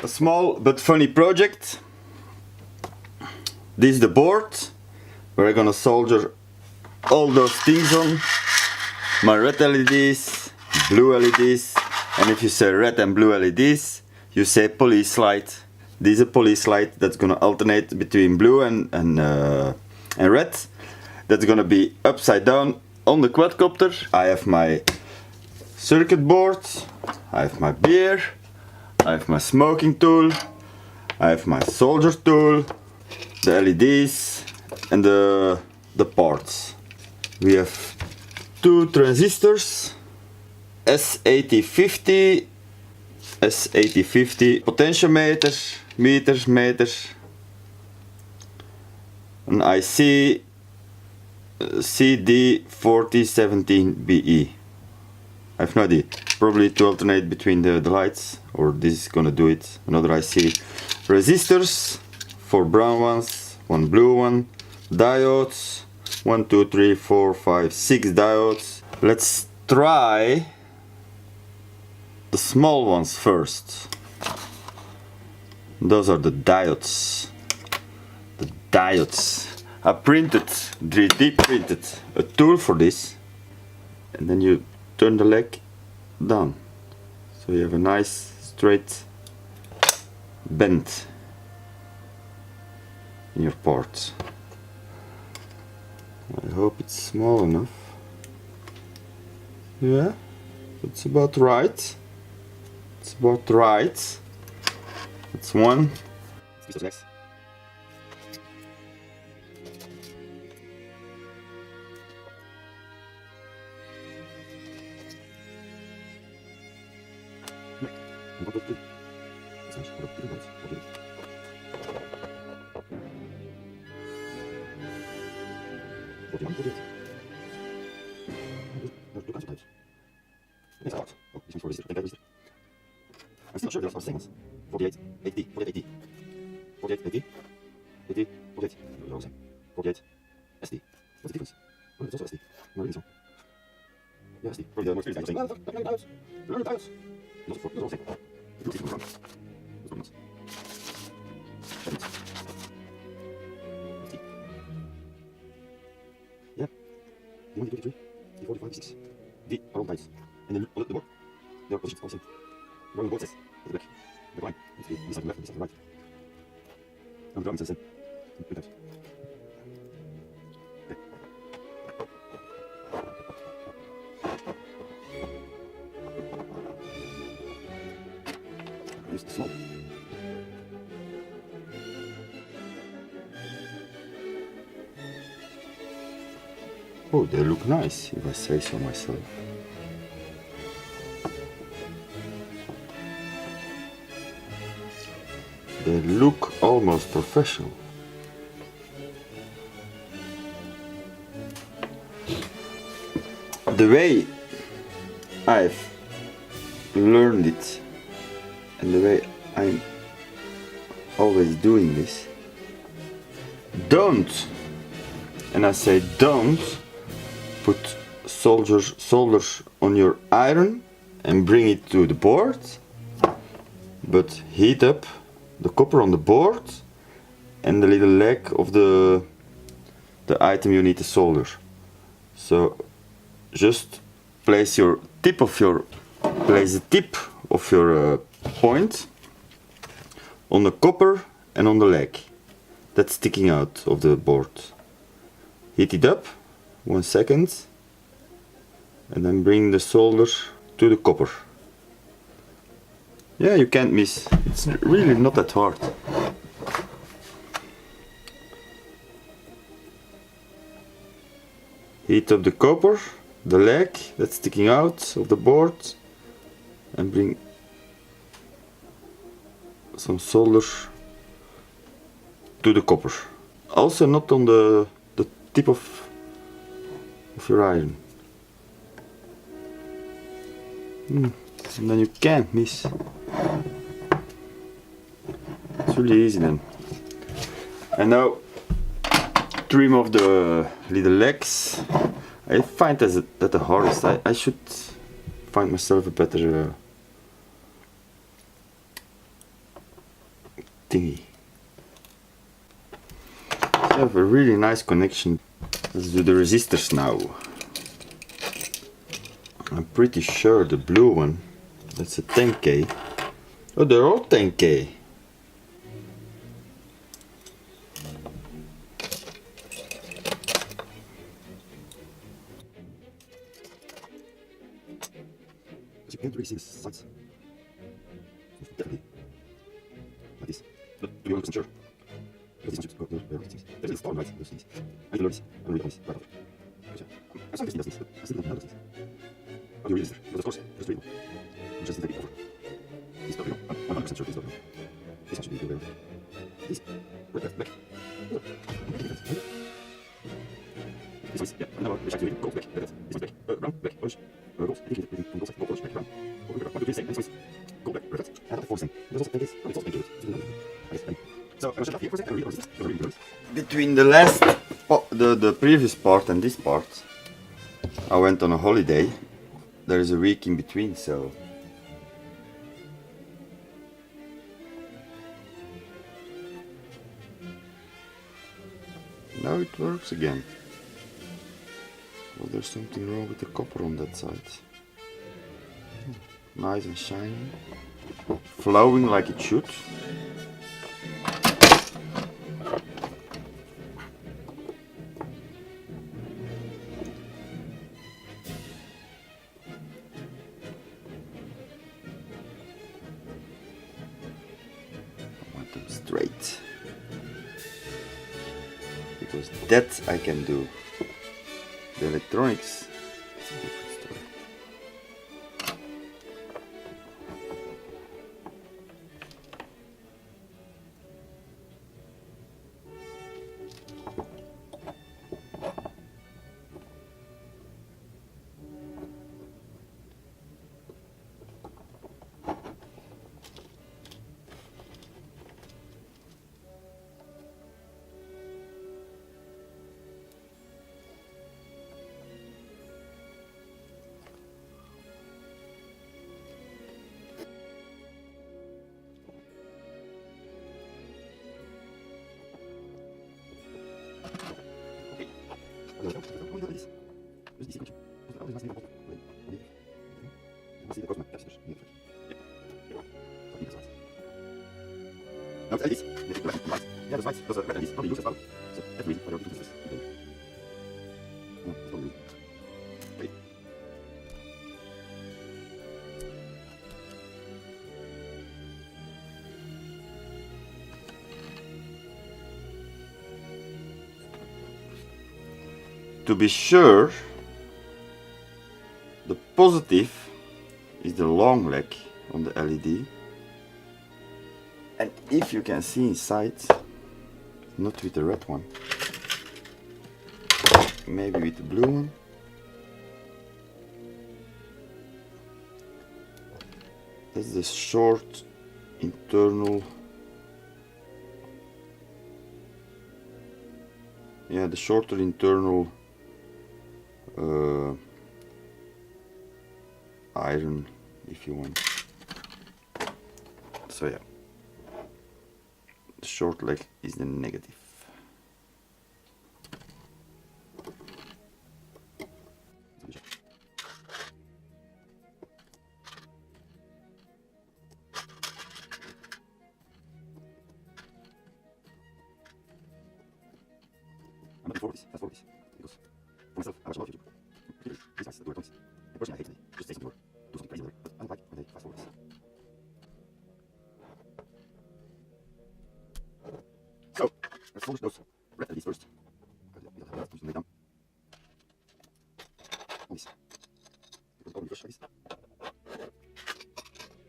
A small but funny project. This is the board where I'm gonna solder all those things on. My red LEDs, blue LEDs, and if you say red and blue LEDs, you say police light. This is a police light that's gonna alternate between blue and red. That's gonna be upside down on the quadcopter. I have my circuit board, I have my beer, I have my smoking tool, I have my solder tool, the LEDs and the parts. We have two transistors, S8050, potentiometer, meters, an IC CD4017BE. I have no idea, probably to alternate between the lights, or this is gonna do it, another IC. Resistors, 4 brown ones, 1 blue one, diodes, 1, 2, 3, 4, 5, 6 diodes. Let's try the small ones first. Those are the diodes. The diodes. I printed, 3D printed a tool for this, and then you turn the leg down, so you have a nice straight bend in your part. I hope it's small enough. Yeah, it's about right. It's about right. That's one. Next. I'm still not sure there are same ones. 48, 80, 48, 80. 48, 80, 80, 48. They're all the same. 48, SD. What's the difference? Oh, it's also SD. No, really so. Yeah, SD. Probably the more experienced guys are saying, ah, diodes. Learn the diodes. Those are all the same. The blue is from the front. That's probably nice. SD. Yeah. D1, D2, D3, D4, D5, D6. D are all diodes. And then on the board, they are positions all the same. The board says, at the back, the line, needs to be this side to the left and this side to the right. And the drawing says the same. Print out. Okay. Use the small. Oh, they look nice, if I say so myself. They look almost professional. The way I've learned it and the way I'm always doing this, don't, and I say don't, put solders on your iron and bring it to the board, but heat up the copper on the board and the little leg of the item you need to solder. So just place the tip of your point on the copper and on the leg that's sticking out of the board. Heat it up 1 second and then bring the solder to the copper. Yeah, you can't miss. It's really not that hard. Heat up the copper, the leg that's sticking out of the board, and bring some solder to the copper. Also not on the tip of your iron. And then you can't miss. It's really easy then. And now trim off the little legs. I find that the hardest. I should find myself a better thingy. I have a really nice connection. Let's do the resistors now. I'm pretty sure the blue one, that's a 10K. Oh, they're all 10K. You can't really see the sides. Definitely. Like this. But to be 100% sure. Because these chips, they're things. There's a storm, right? Those things. I can learn this. I can read on this right after. I sometimes does this, but I still don't know those things. How do you read this? Because of course, just read them. I'm just taking it over. This don't know. I'm 100% sure this don't know. This one should be blue there. This. Red, left, black. This one's, yeah, and now we actually gold, black, red, this one's black, brown, black, orange, gold. I think it's between gold, orange, black, brown. One, two, three, same. And this one's gold, black, red, and the four same. There's also 10 days, but it's also 10 days. So I'm gonna shut up here for a second and read all this. Between the last, the previous part and this part, I went on a holiday. There is a week in between, so now it works again. Well, there's something wrong with the copper on that side. Nice and shiny, flowing like it should. Straight, because that I can do. The electronics, it's a different story. Now it's LEDs. Yeah, those lights, those are red LEDs, probably used as well. So that's the reason why they're using this. No, it's probably used. Okay. To be sure, the positive is the long leg on the LED. And if you can see inside, not with the red one, maybe with the blue one. That's the short internal, yeah, the shorter internal iron, if you want. So yeah, the short leg is the negative. I'm not for this, that's for this. Because for myself, I watch a lot of YouTube. These guys do electronics. And personally, I hate they just say something or do something crazy, but I like when they fast forward this. So, let's finish those red LEDs first. We'll have to lay down on this. Because all the brush like this.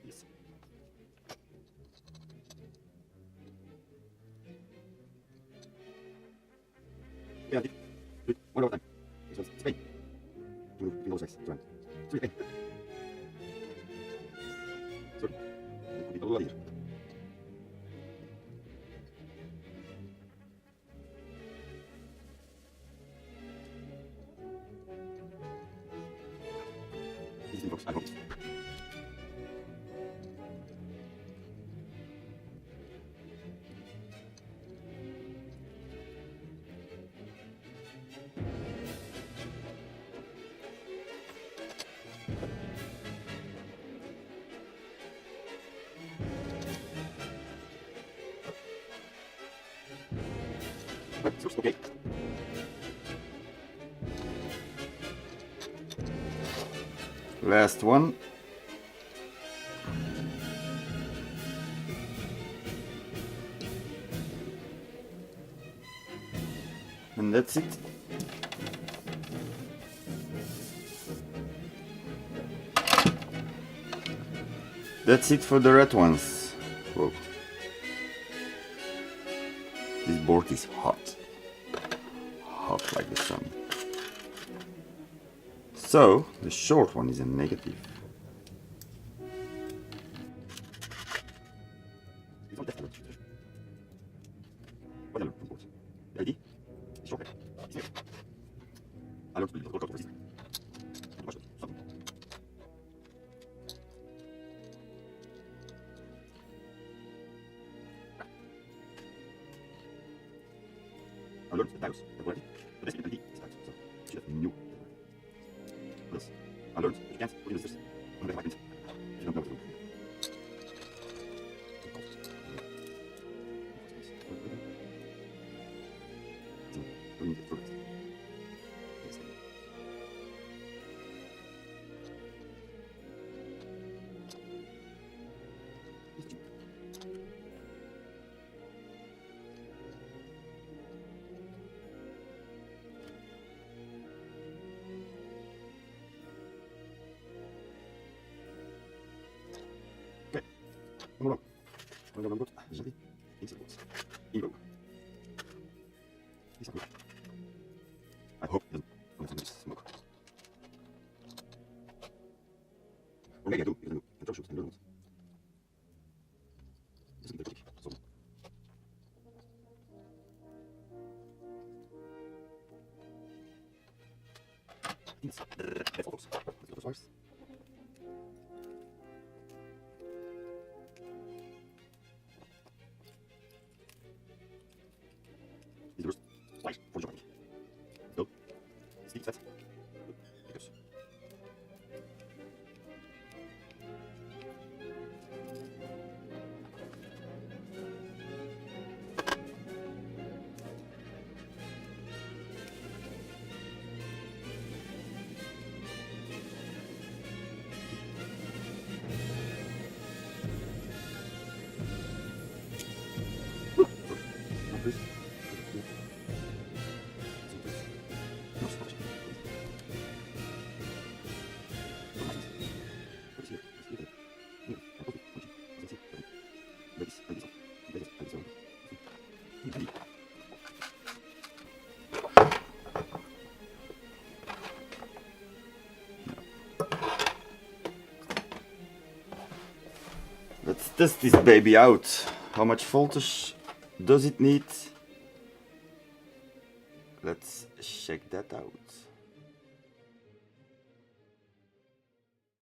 Yes. Yeah, do it one more time. This one's Spain. You move between those legs. Join. So Spain. Sorry. It could be a lot here. This is I hope. Okay. Last one. And that's it. That's it for the red ones. Whoa. This board is hot. Hot like the sun. So, the short one is a negative. I learned the values, the quality, the best and D is right. So you should have knew. Plus, I learned that you can't put in the system on the right if you don't know what to do. I hope it doesn't smoke. Or maybe I do, even I troubleshoot and learn it. This is the so. That's all folks. Let's go to source. Is the first light for jumping. Go. Speed set. Because. Let's test this baby out. How much voltage does it need? Let's check that out.